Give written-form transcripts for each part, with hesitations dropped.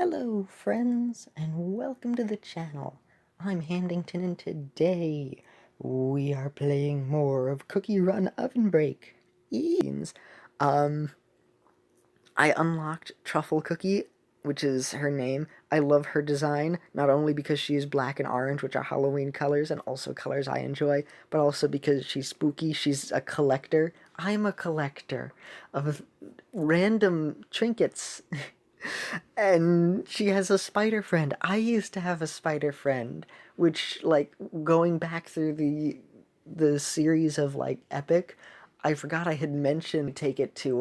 Hello friends, and welcome to the channel. I'm Handington, and today we are playing more of Cookie Run Ovenbreak. Um, I unlocked Truffle Cookie, which is her name. I love her design, not only because she is black and orange, which are Halloween colors, and also colors I enjoy, but also because she's spooky. She's a collector. I'm a collector of random trinkets. And she has a spider friend. I used to have a spider friend, which, like, going back through the series of, like, Epic, I forgot I had mentioned take it to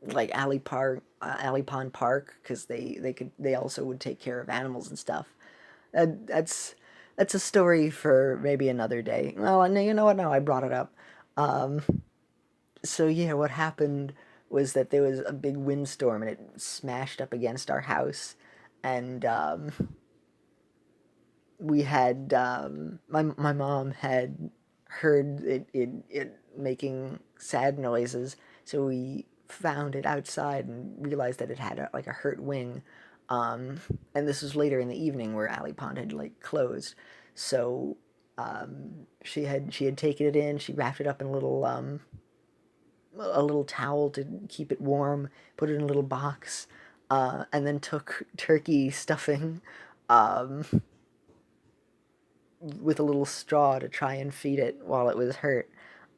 like Alley Pond Park, because they also would take care of animals and stuff. That's a story for maybe another day. Well, you know what? No, I brought it up. Um, so yeah, what happened was that there was a big windstorm and it smashed up against our house, and we had my mom had heard it making sad noises, so we found it outside and realized that it had like a hurt wing. And this was later in the evening where Alley Pond had like closed, so she had taken it in. She wrapped it up in a little towel to keep it warm, put it in a little box, and then took turkey stuffing um, with a little straw to try and feed it while it was hurt.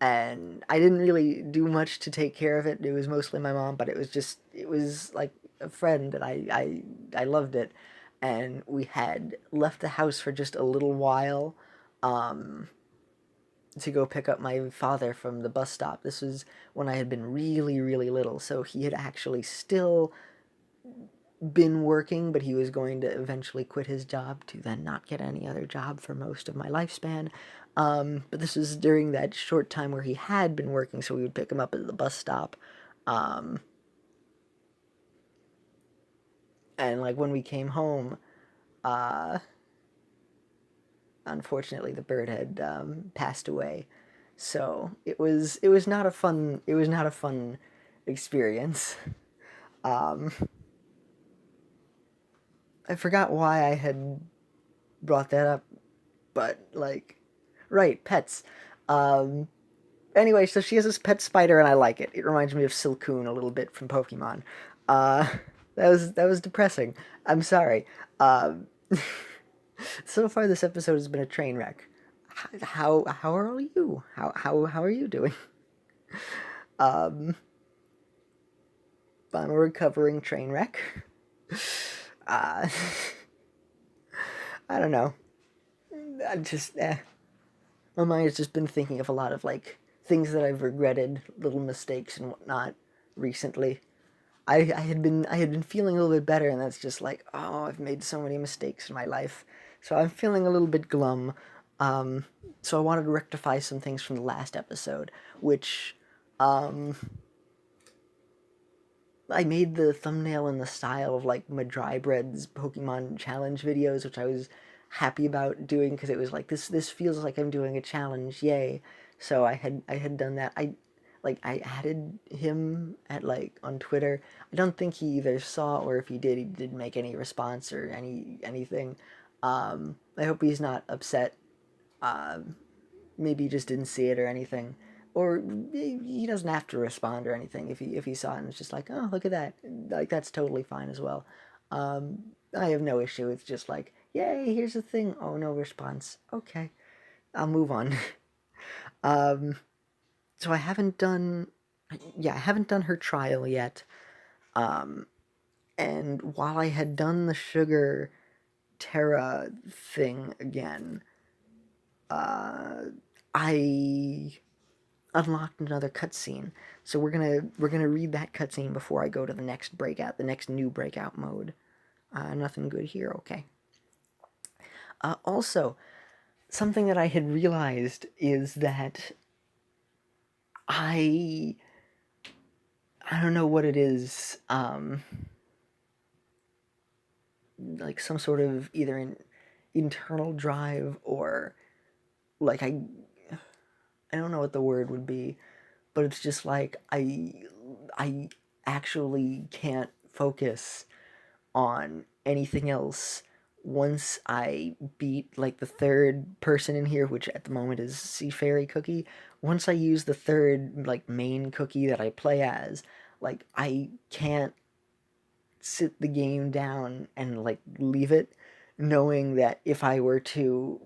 And I didn't really do much to take care of it. It was mostly my mom, but it was like a friend, and I loved it. And we had left the house for just a little while, um, to go pick up my father from the bus stop. This was when I had been really, really little, so he had actually still been working, but he was going to eventually quit his job to then not get any other job for most of my lifespan. But this was during that short time where he had been working, so we would pick him up at the bus stop. Um, and like when we came home, uh, unfortunately the bird had passed away. So it was not a fun experience. Um, I forgot why I had brought that up, but like, right, pets. Um, anyway, so she has this pet spider, and I like it. It reminds me of Silcoon a little bit from Pokemon. Uh, that was depressing. I'm sorry. Um, so far, this episode has been a train wreck. How are you? How are you doing? Um, I'm a recovering train wreck. Uh, I don't know. I just my mind has just been thinking of a lot of like things that I've regretted, little mistakes and whatnot recently. I had been feeling a little bit better, and that's just like, oh, I've made so many mistakes in my life, so I'm feeling a little bit glum. Um, so I wanted to rectify some things from the last episode, which um, I made the thumbnail in the style of like Madrybread's Pokemon challenge videos, which I was happy about doing because it was like this feels like I'm doing a challenge, yay. So I had done that. I added him at like on Twitter. I don't think he either saw, or if he didn't make any response or anything. I hope he's not upset. Maybe he just didn't see it or anything, or he doesn't have to respond or anything. If he saw it and it's just like, oh, look at that, like that's totally fine as well. I have no issue with just like, yay, here's the thing. Oh, no response. Okay, I'll move on. um, so I haven't done, yeah, I haven't done her trial yet. Um, and while I had done the Sugar Terra thing again, uh, I unlocked another cutscene. So we're gonna read that cutscene before I go to the next breakout, the next new breakout mode. Nothing good here. Okay. Also, something that I had realized is that I I don't know what it is. Like some sort of either an internal drive, or like I don't know what the word would be, but it's just like I actually can't focus on anything else once I beat like the third person in here, which at the moment is Sea Fairy Cookie. Once I use the third like main cookie that I play as, like I can't sit the game down and like leave it, knowing that if I were to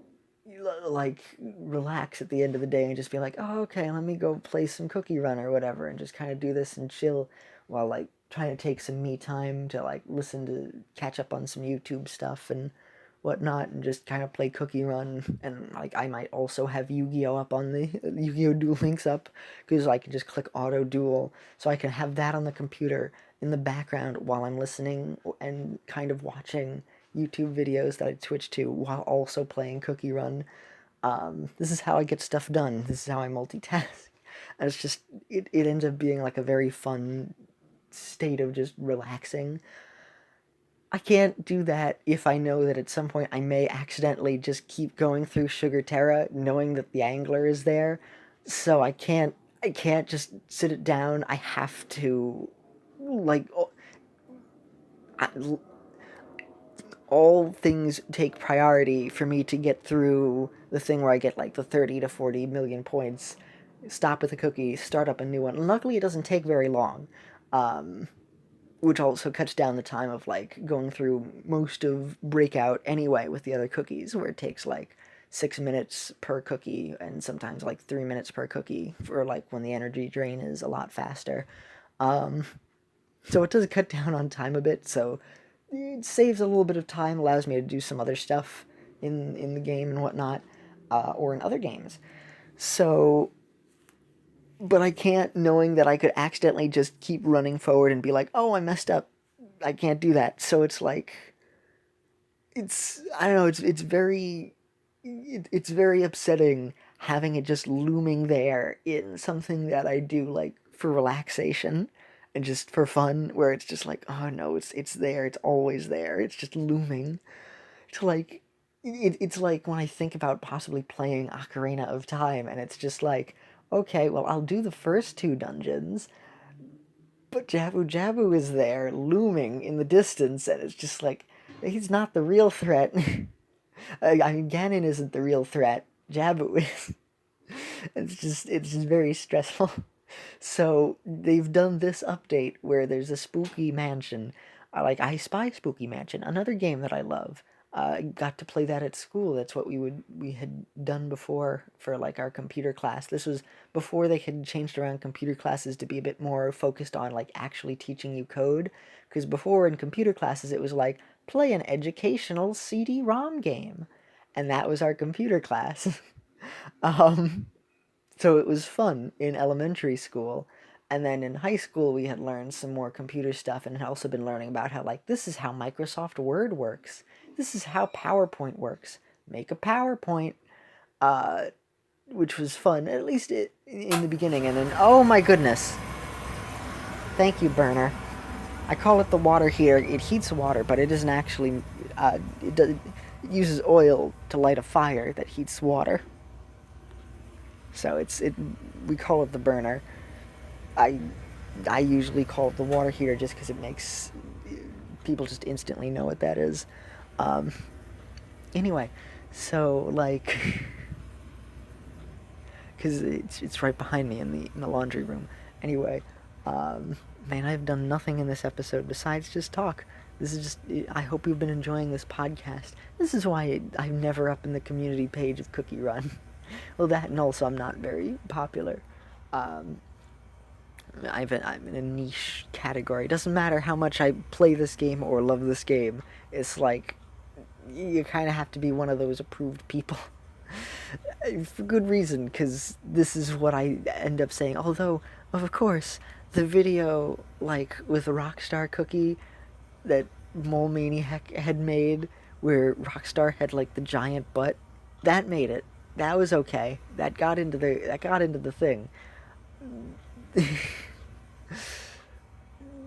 like relax at the end of the day and just be like, oh, okay, let me go play some Cookie Run or whatever, and just kind of do this and chill while like trying to take some me time to like listen to catch up on some YouTube stuff and whatnot, and just kind of play Cookie Run. And like I might also have Yu-Gi-Oh up on the Yu-Gi-Oh Duel Links up, because I can just click auto duel, so I can have that on the computer in the background while I'm listening and kind of watching YouTube videos that I switch to while also playing Cookie Run. This is how I get stuff done. This is how I multitask. And it's just, it ends up being like a very fun state of just relaxing. I can't do that if I know that at some point I may accidentally just keep going through Sugerteara knowing that the angler is there. So I can't just sit it down. I have to like I, all things take priority for me to get through the thing where I get like the 30 to 40 million points, stop with the cookie, start up a new one. And luckily, it doesn't take very long, which also cuts down the time of like going through most of breakout anyway with the other cookies, where it takes like 6 minutes per cookie and sometimes like 3 minutes per cookie for like when the energy drain is a lot faster. Um, so it does cut down on time a bit, so it saves a little bit of time, allows me to do some other stuff in the game and whatnot, or in other games. So, but I can't, knowing that I could accidentally just keep running forward and be like, oh, I messed up. I can't do that. So it's like, I don't know, it's very upsetting having it just looming there in something that I do like for relaxation and just for fun, where it's just like, oh no, it's there, it's always there, it's just looming. It's like it's like when I think about possibly playing Ocarina of Time, and it's just like, okay, well, I'll do the first two dungeons, but Jabu Jabu is there looming in the distance, and it's just like, he's not the real threat. I mean, Ganon isn't the real threat. Jabu is. It's just very stressful. So they've done this update where there's a spooky mansion. Like I Spy Spooky Mansion, another game that I love. I got to play that at school. That's what we had done before for like our computer class. This was before they had changed around computer classes to be a bit more focused on like actually teaching you code. Because before in computer classes it was like play an educational CD-ROM game, and that was our computer class. um, so it was fun in elementary school. And then in high school, we had learned some more computer stuff and had also been learning about how, like, this is how Microsoft Word works. This is how PowerPoint works. Make a PowerPoint, uh, which was fun, at least in the beginning. And then, oh my goodness. Thank you, burner. I call it the water here. It heats water, but it isn't actually, it uses oil to light a fire that heats water. So we call it the burner. I I usually call it the water heater just because it makes people just instantly know what that is. Um, anyway, so like, because it's right behind me in the laundry room. Anyway, man, I've done nothing in this episode besides just talk. This is just, I hope you've been enjoying this podcast. This is why I'm never up in the community page of Cookie Run. Well, that, and also I'm not very popular. Um, I'm in a niche category. It doesn't matter how much I play this game or love this game. It's like, you kind of have to be one of those approved people. For good reason, because this is what I end up saying. Although, of course, the video, like, with Rockstar Cookie that Mole Maniac had made, where Rockstar had, like, the giant butt, that made it. That was okay. That got into the thing.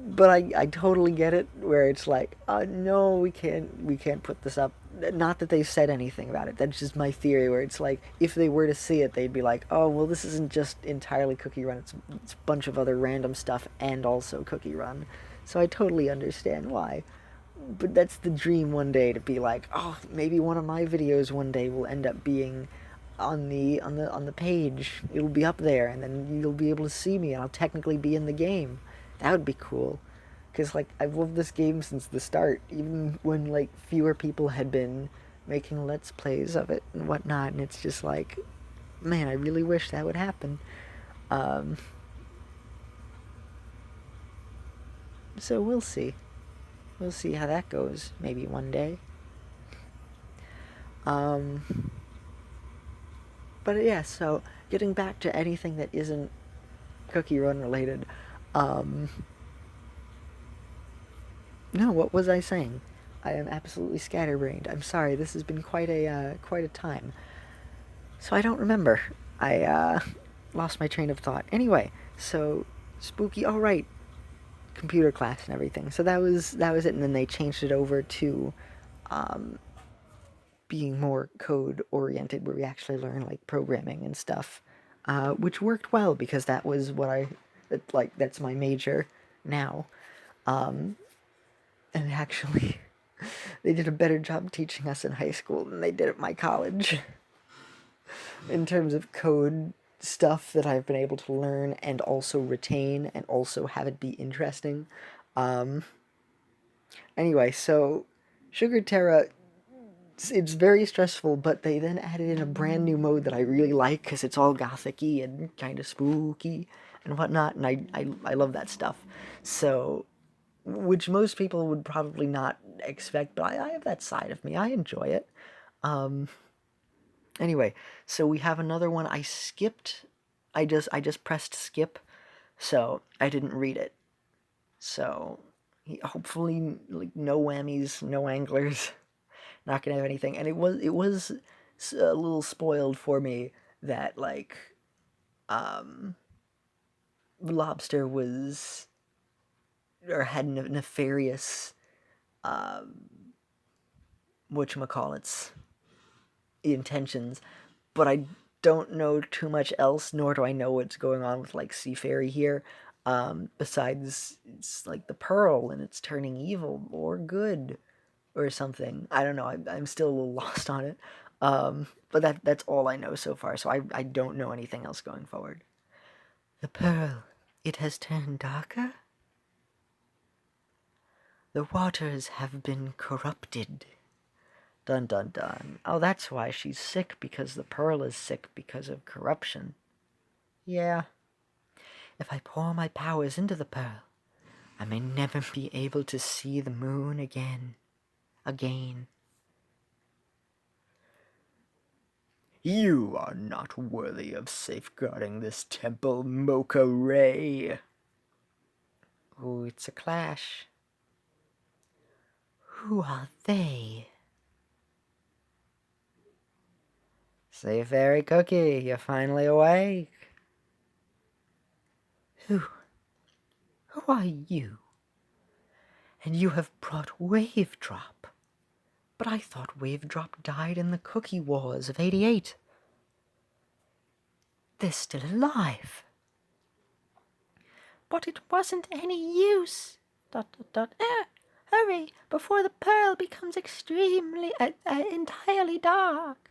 But I totally get it, where it's like, no, we can't put this up. Not that they said anything about it. That's just my theory, where it's like, if they were to see it, they'd be like, oh, well, this isn't just entirely Cookie Run, it's a bunch of other random stuff and also Cookie Run. So I totally understand why. but that's the dream one day, to be like, oh, maybe one of my videos one day will end up being on the page. It'll be up there, and then you'll be able to see me, and I'll technically be in the game. That would be cool. Because, like, I've loved this game since the start, even when, like, fewer people had been making Let's Plays of it and whatnot, and it's just like, man, I really wish that would happen. Um, so we'll see. We'll see how that goes, maybe one day. But yeah, so getting back to anything that isn't Cookie Run related, no, what was I saying? I am absolutely scatterbrained. I'm sorry. This has been quite a time. So I don't remember. I lost my train of thought. Anyway, so spooky. All right, computer class and everything. So that was it. And then they changed it over to being more code oriented, where we actually learn like programming and stuff, which worked well because that was that's my major now. And actually, they did a better job teaching us in high school than they did at my college in terms of code stuff that I've been able to learn and also retain and also have it be interesting. Anyway, so Sugerteara, it's very stressful, but they then added in a brand new mode that I really like because it's all gothic-y and kind of spooky and whatnot, and I love that stuff. So, which most people would probably not expect, but I have that side of me. I enjoy it. Anyway, so we have another one. I skipped. I just pressed skip, so I didn't read it. So hopefully, like, no whammies, no anglers. Not gonna have anything. And it was a little spoiled for me that, like, lobster was, or had nefarious whatchamacallits intentions, but I don't know too much else, nor do I know what's going on with, like, Seafaring here. Besides, it's like the pearl and it's turning evil or good or something. I don't know. I'm still a little lost on it. But that's all I know so far, so I don't know anything else going forward. The pearl, it has turned darker? The waters have been corrupted. Dun dun dun. Oh, that's why she's sick, because the pearl is sick because of corruption. Yeah. If I pour my powers into the pearl, I may never be able to see the moon again. You are not worthy of safeguarding this temple, Mocha Ray. Ooh, it's a clash. Who are they? Say, Fairy Cookie, you're finally awake. Who are you? And you have brought Wave Drop. But I thought Wave Drop died in the Cookie Wars of '88. They're still alive. But it wasn't any use. ... Hurry, before the pearl becomes entirely dark.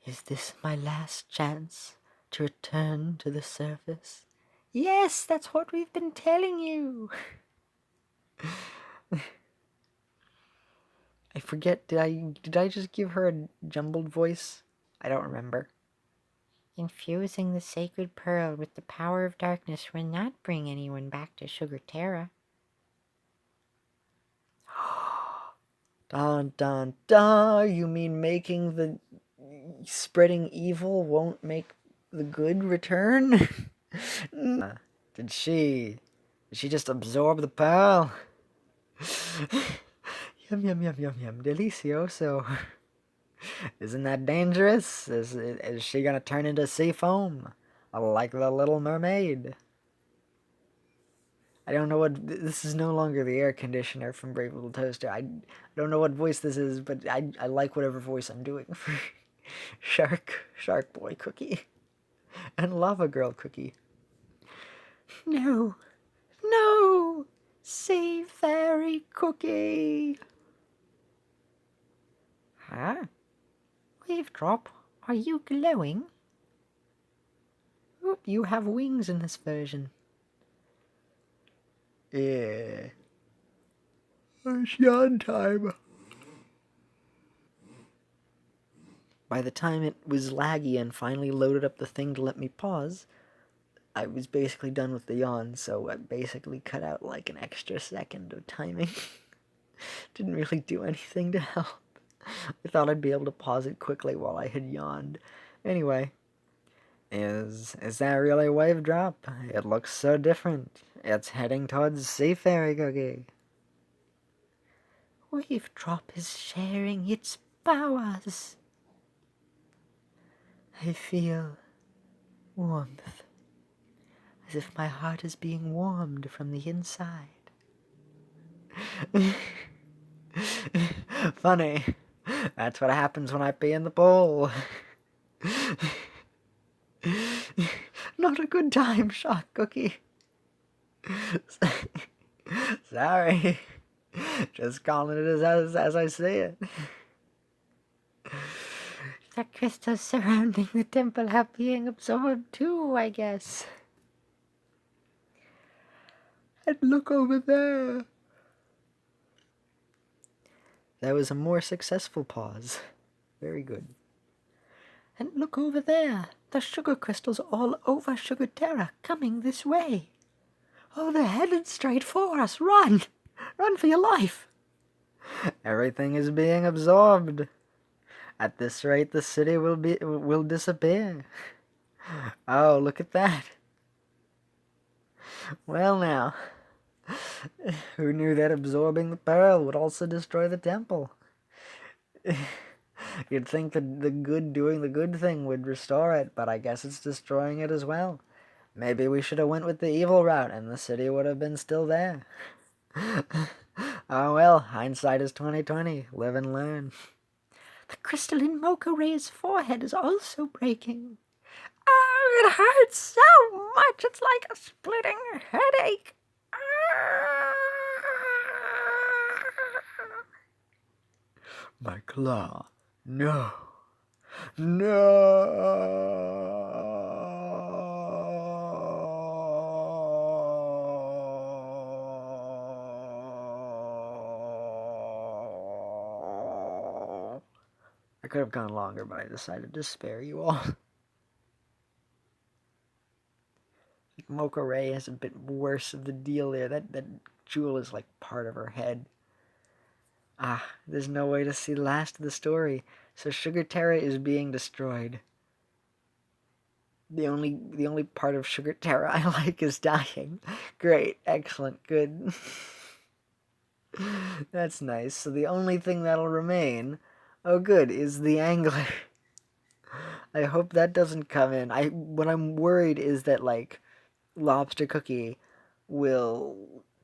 Is this my last chance to return to the surface? Yes, that's what we've been telling you. I forget, did I just give her a jumbled voice? I don't remember. Infusing the sacred pearl with the power of darkness will not bring anyone back to Sugerteara. Dun dun dun, you mean spreading evil won't make the good return? Did she just absorb the pearl? Yum yum yum yum yum, delicioso. Isn't that dangerous? Is she gonna turn into sea foam? Like the Little Mermaid? I don't know what... This is no longer the air conditioner from Brave Little Toaster. I don't know what voice this is, but I like whatever voice I'm doing for Shark Boy Cookie and Lava Girl Cookie. No! Save Fairy Cookie! Huh? Wave Drop, are you glowing? Oop, you have wings in this version. Yeah. It's yawn time. By the time it was laggy and finally loaded up the thing to let me pause, I was basically done with the yawn, so I basically cut out like an extra second of timing. Didn't really do anything to help. I thought I'd be able to pause it quickly while I had yawned. Anyway, is that really Wave Drop? It looks so different. It's heading towards Seafaring Cookie. Wave Drop is sharing its powers. I feel warmth, as if my heart is being warmed from the inside. Funny. That's what happens when I pee in the pool. Not a good time, Shock Cookie. Sorry. Just calling it as I say it. The crystals surrounding the temple are being absorbed too, I guess. And look over there. That was a more successful pause. Very good. And look over there. The sugar crystals all over Sugerteara, coming this way. Oh, they're headed straight for us. Run! Run for your life! Everything is being absorbed. At this rate, the city will disappear. Oh, look at that. Well now, who knew that absorbing the pearl would also destroy the temple? You'd think that the good doing the good thing would restore it, but I guess it's destroying it as well. Maybe we should have went with the evil route and the city would have been still there. Oh well, hindsight is 20/20. Live and learn. The crystal in Mocha Ray's forehead is also breaking. Oh, it hurts so much. It's like a splitting headache. My claw. No. I could have gone longer, but I decided to spare you all. Mocha Ray has a bit worse of the deal there. That jewel is like part of her head. Ah, there's no way to see the last of the story. So Sugerteara is being destroyed. The only part of Sugerteara I like is dying. Great, excellent, good. That's nice. So the only thing that'll remain, oh good, is the angler. I hope that doesn't come in. What I'm worried is that like Lobster Cookie will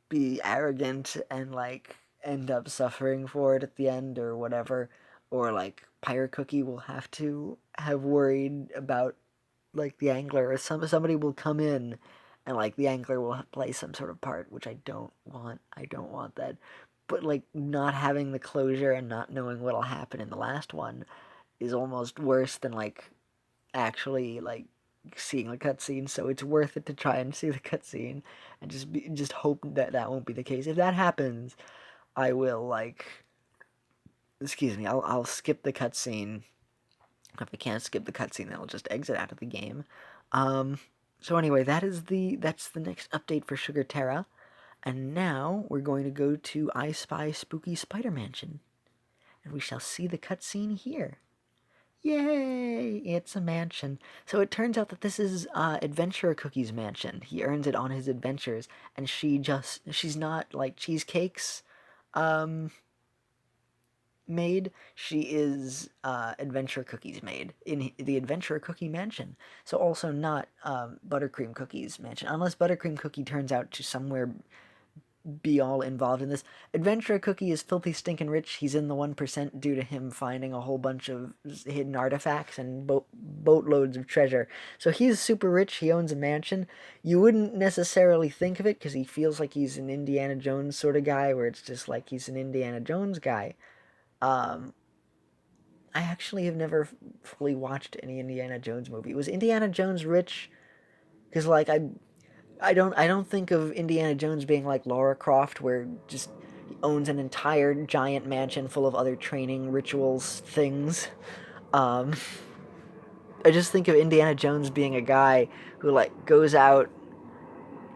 be arrogant and like end up suffering for it at the end or whatever, or like Pirate Cookie will have to have worried about like the angler, or somebody will come in and like the angler will play some sort of part, which I don't want. I don't want that. But like not having the closure and not knowing what'll happen in the last one is almost worse than like actually like seeing the cutscene. So it's worth it to try and see the cutscene and just hope that that won't be the case. If that happens, I will like, excuse me, I'll skip the cutscene. If I can't skip the cutscene, then I'll just exit out of the game. So anyway, that's the next update for Sugerteara. And now we're going to go to I Spy Spooky Spider Mansion. And we shall see the cutscene here. Yay! It's a mansion. So it turns out that this is Adventurer Cookie's mansion. He earns it on his adventures, and she's not like Cheesecake's maid. She is Adventure Cookie's maid in the Adventurer Cookie mansion. So also not Buttercream Cookie's mansion, unless Buttercream Cookie turns out to somewhere be all involved in this. Adventurer Cookie is filthy stinking rich. He's in the 1% due to him finding a whole bunch of hidden artifacts and boatloads of treasure. So he's super rich. He owns a mansion. You wouldn't necessarily think of it because he feels like he's an Indiana Jones sort of guy, where it's just like he's an Indiana Jones guy. I actually have never fully watched any Indiana Jones movie. Was Indiana Jones rich? Because like I don't think of Indiana Jones being like Lara Croft, where just he owns an entire giant mansion full of other training rituals things. Um, I just think of Indiana Jones being a guy who like goes out,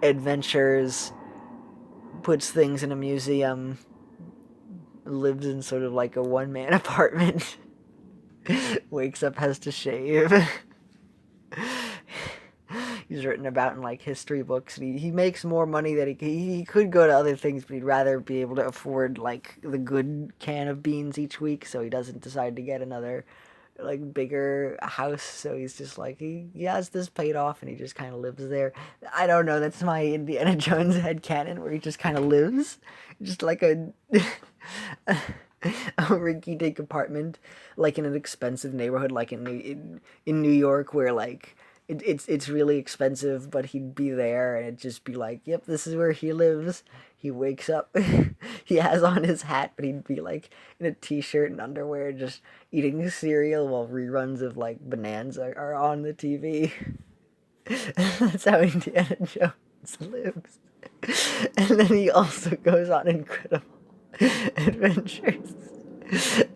adventures, puts things in a museum, lives in sort of like a one-man apartment, wakes up, has to shave. He's written about in like history books, and he makes more money than he could go to other things, but he'd rather be able to afford like the good can of beans each week, so he doesn't decide to get another like bigger house. So he's just like he has this paid off, and he just kind of lives there. I don't know, that's my Indiana Jones headcanon, where he just kind of lives just like a a rinky-dink apartment, like in an expensive neighborhood, like in New York, where like it's really expensive, but he'd be there, and it'd just be like, yep, this is where he lives. He wakes up, he has on his hat, but he'd be like in a t-shirt and underwear, just eating cereal while reruns of like Bonanza are on the TV. That's how Indiana Jones lives. And then he also goes on incredible adventures.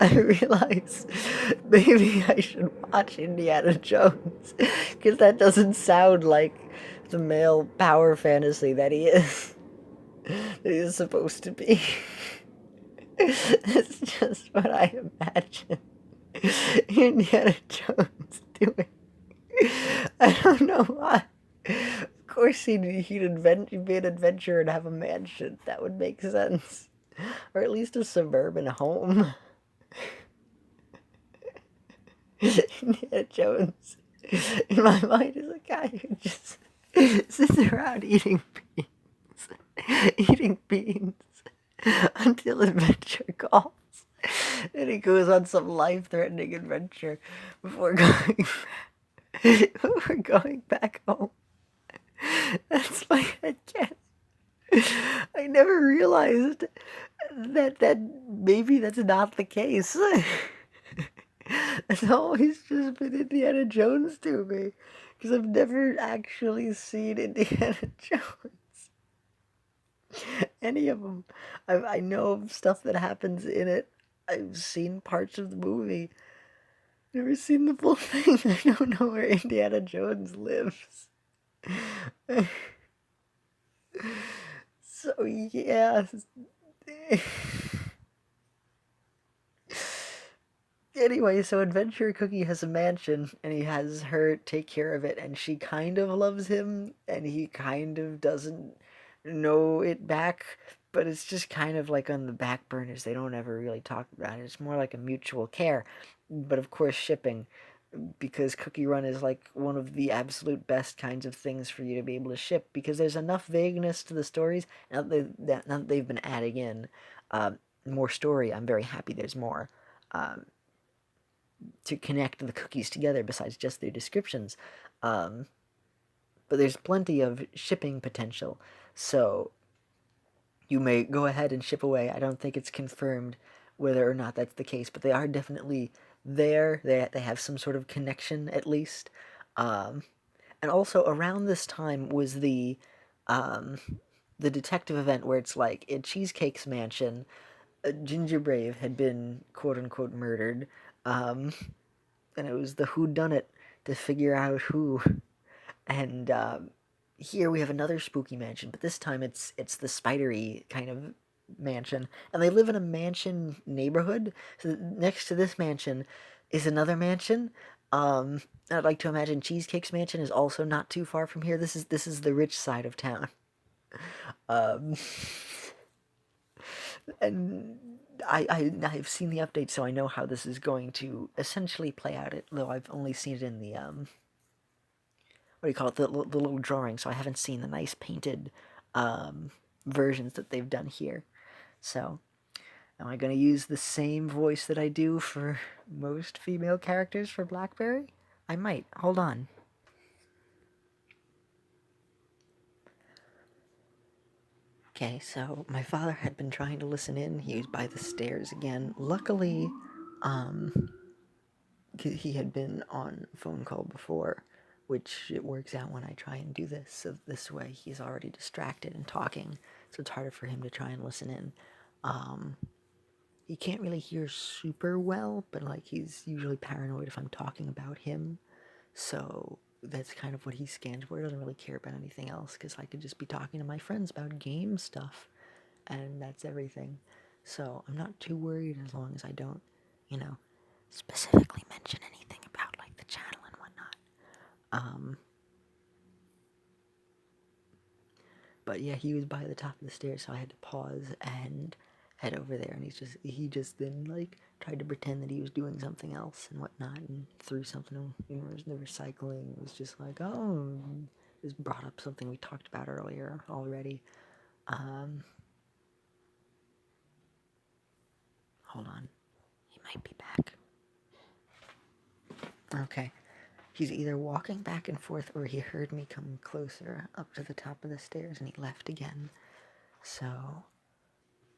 I realize maybe I should watch Indiana Jones, because that doesn't sound like the male power fantasy that he is. That he is supposed to be. It's just what I imagine Indiana Jones doing. I don't know why. Of course he'd be an adventurer and have a mansion. That would make sense. Or at least a suburban home. Indiana Jones, in my mind, is a guy who just sits around eating beans until adventure calls. And he goes on some life-threatening adventure before going back home. That's my headcanon. I never realized that maybe that's not the case. It's always just been Indiana Jones to me, because I've never actually seen Indiana Jones. Any of them. I know of stuff that happens in it. I've seen parts of the movie. Never seen the full thing. I don't know where Indiana Jones lives. So yeah. Anyway, so Adventure Cookie has a mansion, and he has her take care of it, and she kind of loves him, and he kind of doesn't know it back, but it's just kind of like on the back burners. They don't ever really talk about it. It's more like a mutual care. But of course, shipping, because Cookie Run is like one of the absolute best kinds of things for you to be able to ship, because there's enough vagueness to the stories. Now that they've been adding in more story, I'm very happy there's more. To connect the cookies together besides just their descriptions. But there's plenty of shipping potential, so you may go ahead and ship away. I don't think it's confirmed whether or not that's the case, but they are definitely there. They have some sort of connection, at least. And also, around this time was the detective event where it's like, in Cheesecake's mansion, Ginger Brave had been quote-unquote murdered. Um, and it was the whodunit to figure out who. And here we have another spooky mansion, but this time it's the spidery kind of mansion, and they live in a mansion neighborhood. So next to this mansion is another mansion. I'd like to imagine Cheesecake's mansion is also not too far from here. This is the rich side of town. Um, and I've seen the update, so I know how this is going to essentially play out. Though I've only seen it in the what do you call it, the little drawing, so I haven't seen the nice painted versions that they've done here. So, am I going to use the same voice that I do for most female characters for Blackberry? I might. Hold on. Okay, so my father had been trying to listen in. He was by the stairs again. Luckily, he had been on a phone call before, which it works out when I try and do this. So this way, he's already distracted and talking, so it's harder for him to try and listen in. He can't really hear super well, but like he's usually paranoid if I'm talking about him. So that's kind of what he scans for. He doesn't really care about anything else because I could just be talking to my friends about game stuff, and that's everything. So I'm not too worried as long as I don't, you know, specifically mention anything about like the channel and whatnot. But yeah, he was by the top of the stairs, so I had to pause and head over there. And he just then like tried to pretend that he was doing something else and whatnot, and threw something in the recycling. It was just like, oh, this brought up something we talked about earlier already. Hold on, he might be back. Okay. He's either walking back and forth or he heard me come closer up to the top of the stairs and he left again. So,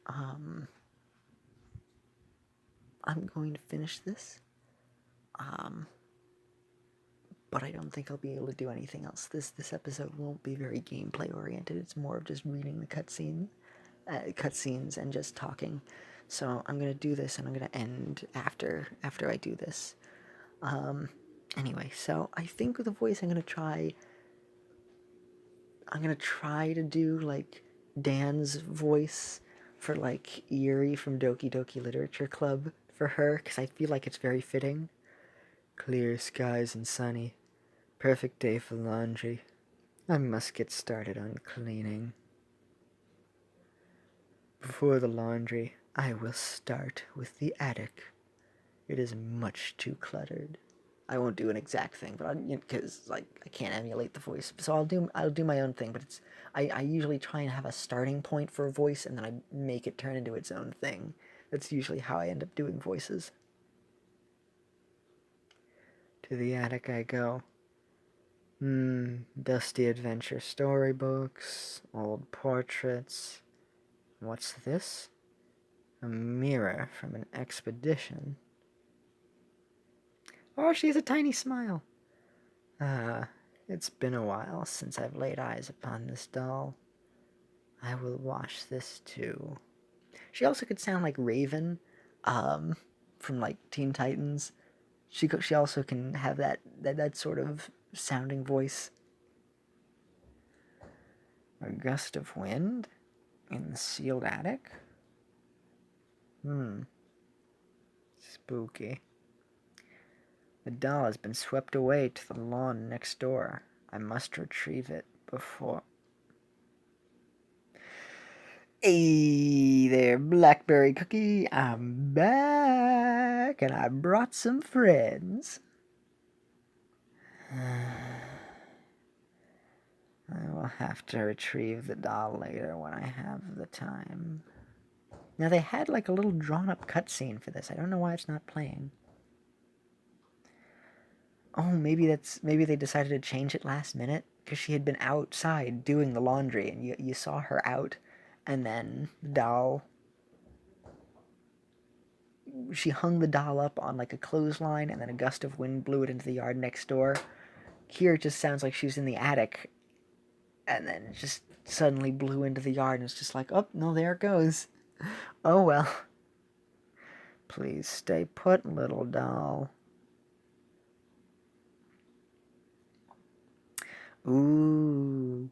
I'm going to finish this. But I don't think I'll be able to do anything else. This episode won't be very gameplay oriented. It's more of just reading the cutscenes and just talking. So I'm gonna do this and I'm gonna end after I do this. Anyway, so I think with the voice I'm gonna try to do like Dan's voice for like Yuri from Doki Doki Literature Club for her, because I feel like it's very fitting. Clear skies and sunny. Perfect day for laundry. I must get started on cleaning. Before the laundry, I will start with the attic. It is much too cluttered. I won't do an exact thing, but because like I can't emulate the voice, so I'll do my own thing. But I usually try and have a starting point for a voice, and then I make it turn into its own thing. That's usually how I end up doing voices. To the attic I go. Dusty adventure storybooks, old portraits. What's this? A mirror from an expedition. Oh, she has a tiny smile. It's been a while since I've laid eyes upon this doll. I will wash this too. She also could sound like Raven, from like Teen Titans. She also can have that sort of sounding voice. A gust of wind in the sealed attic? Spooky. The doll has been swept away to the lawn next door. I must retrieve it before... Hey there, Blackberry Cookie. I'm back, and I brought some friends. I will have to retrieve the doll later when I have the time. Now, they had like a little drawn-up cutscene for this. I don't know why it's not playing. Oh, maybe they decided to change it last minute because she had been outside doing the laundry, and you saw her out, and then the doll... She hung the doll up on like a clothesline, and then a gust of wind blew it into the yard next door. Here it just sounds like she was in the attic, and then it just suddenly blew into the yard, and it's just like, oh, no, there it goes. Oh, well. Please stay put, little doll. Ooh.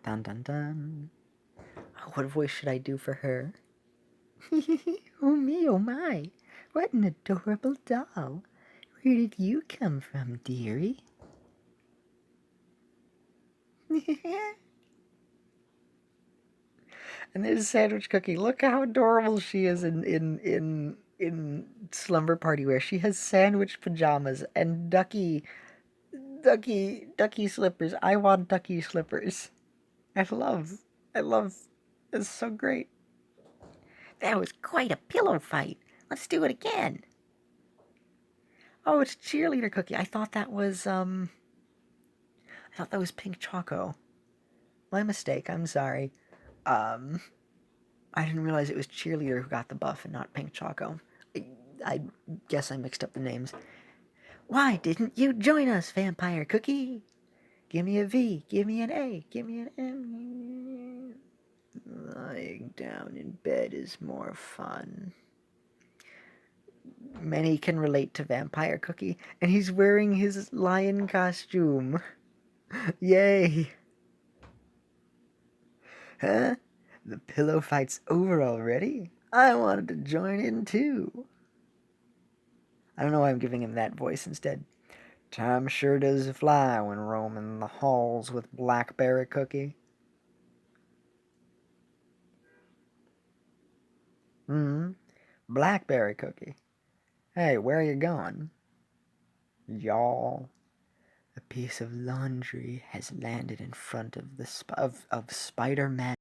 Dun dun dun. Oh, what voice should I do for her? Oh me, oh my. What an adorable doll. Where did you come from, dearie? And there's Sandwich Cookie. Look how adorable she is in Slumber Party wear. She has sandwich pajamas and ducky slippers. I want ducky slippers. I love It's so great. That was quite a pillow fight. Let's do it again. Oh, it's cheerleader cookie. I thought that was Pink Choco. My mistake. I'm sorry. I didn't realize it was cheerleader who got the buff and not Pink Choco. I guess I mixed up the names. Why didn't you join us, Vampire Cookie? Give me a V, give me an A, give me an M. Lying down in bed is more fun. Many can relate to Vampire Cookie, and he's wearing his lion costume. Yay! Huh? The pillow fight's over already? I wanted to join in too. I don't know why I'm giving him that voice instead. Time sure does fly when roaming the halls with Blackberry Cookie. Blackberry Cookie. Hey, where are you going? Y'all. A piece of laundry has landed in front of the of Spider-Man.